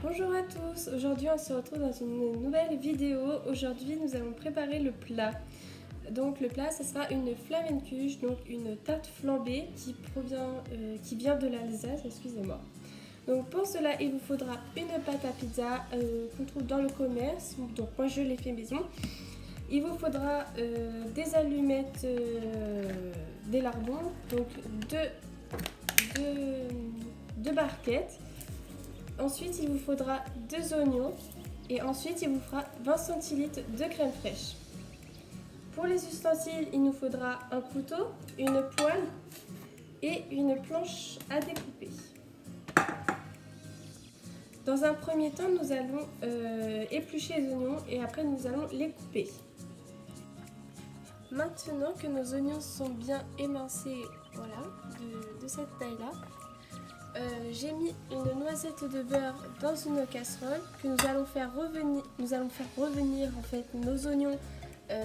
Bonjour à tous, aujourd'hui on se retrouve dans une nouvelle vidéo. Aujourd'hui nous allons préparer le plat. Donc le plat, ce sera une flamencuche, donc une tarte flambée qui vient de l'Alsace, excusez-moi. Donc pour cela il vous faudra une pâte à pizza qu'on trouve dans le commerce, donc moi je l'ai fait maison. Il vous faudra des allumettes, des lardons, donc deux barquettes. Ensuite, il vous faudra 2 oignons et ensuite, il vous fera 20 centilitres de crème fraîche. Pour les ustensiles, il nous faudra un couteau, une poêle et une planche à découper. Dans un premier temps, nous allons éplucher les oignons et après, nous allons les couper. Maintenant que nos oignons sont bien émincés, voilà, de cette taille-là, j'ai mis une noisette de beurre dans une casserole que nous allons faire revenir en fait nos oignons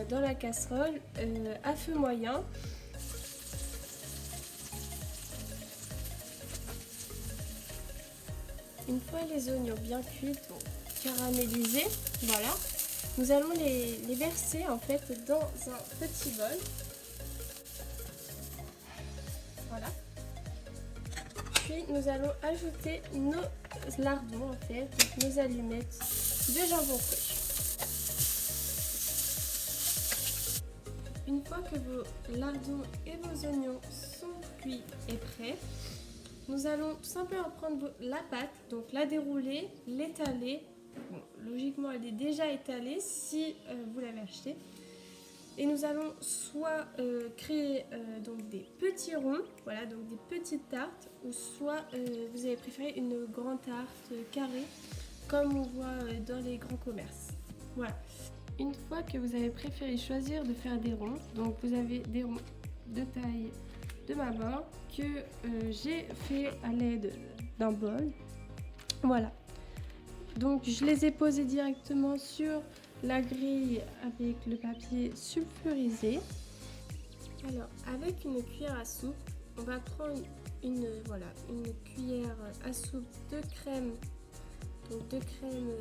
dans la casserole à feu moyen. Une fois les oignons bien cuits, caramélisés, voilà, nous allons les verser en fait dans un petit bol. Voilà. Puis nous allons ajouter nos lardons en fait, donc nos allumettes de jambon cru. Une fois que vos lardons et vos oignons sont cuits et prêts, nous allons tout simplement prendre la pâte, donc la dérouler, l'étaler. Bon, logiquement elle est déjà étalée si vous l'avez achetée. Et nous allons soit créer donc des petits ronds, voilà, donc des petites tartes, ou soit vous avez préféré une grande tarte carrée, comme on voit dans les grands commerces. Voilà. Une fois que vous avez préféré choisir de faire des ronds, donc vous avez des ronds de taille de ma main que j'ai fait à l'aide d'un bol. Voilà. Donc je les ai posés directement sur la grille avec le papier sulfurisé. Alors avec une cuillère à soupe, on va prendre une cuillère à soupe de crème, donc de crème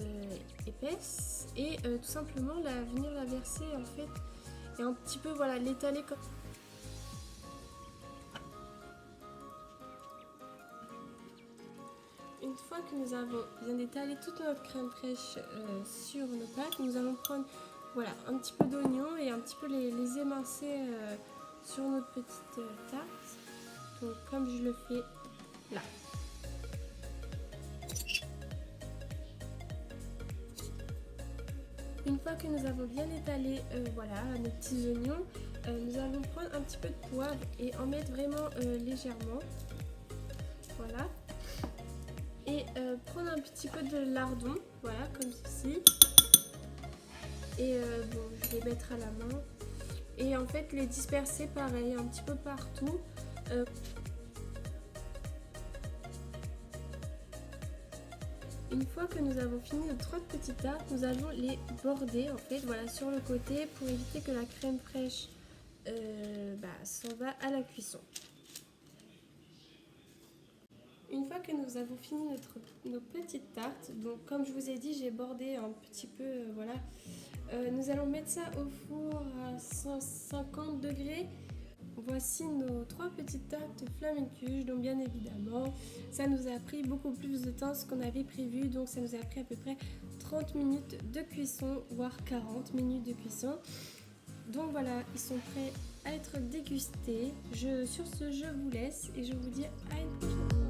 épaisse, et tout simplement venir la verser en fait et un petit peu l'étaler comme Une fois que nous avons bien étalé toute notre crème fraîche sur nos pâtes, nous allons prendre un petit peu d'oignon et un petit peu les émincer sur notre petite tarte. Donc comme je le fais là. Une fois que nous avons bien étalé nos petits oignons, nous allons prendre un petit peu de poivre et en mettre vraiment légèrement. Voilà. Et prendre un petit peu de lardon, voilà, comme ceci. Et je vais mettre à la main. Et en fait, les disperser pareil, un petit peu partout. Une fois que nous avons fini nos 3 petites tartes, nous allons les border en fait, voilà, sur le côté pour éviter que la crème fraîche s'en va à la cuisson. Une fois que nous avons fini nos petites tartes, donc comme je vous ai dit, j'ai bordé un petit peu, nous allons mettre ça au four à 150 degrés. Voici nos 3 petites tartes flamencuche, donc bien évidemment, ça nous a pris beaucoup plus de temps que ce qu'on avait prévu, donc ça nous a pris à peu près 30 minutes de cuisson, voire 40 minutes de cuisson. Donc voilà, ils sont prêts à être dégustés. Sur ce, je vous laisse et je vous dis à une prochaine.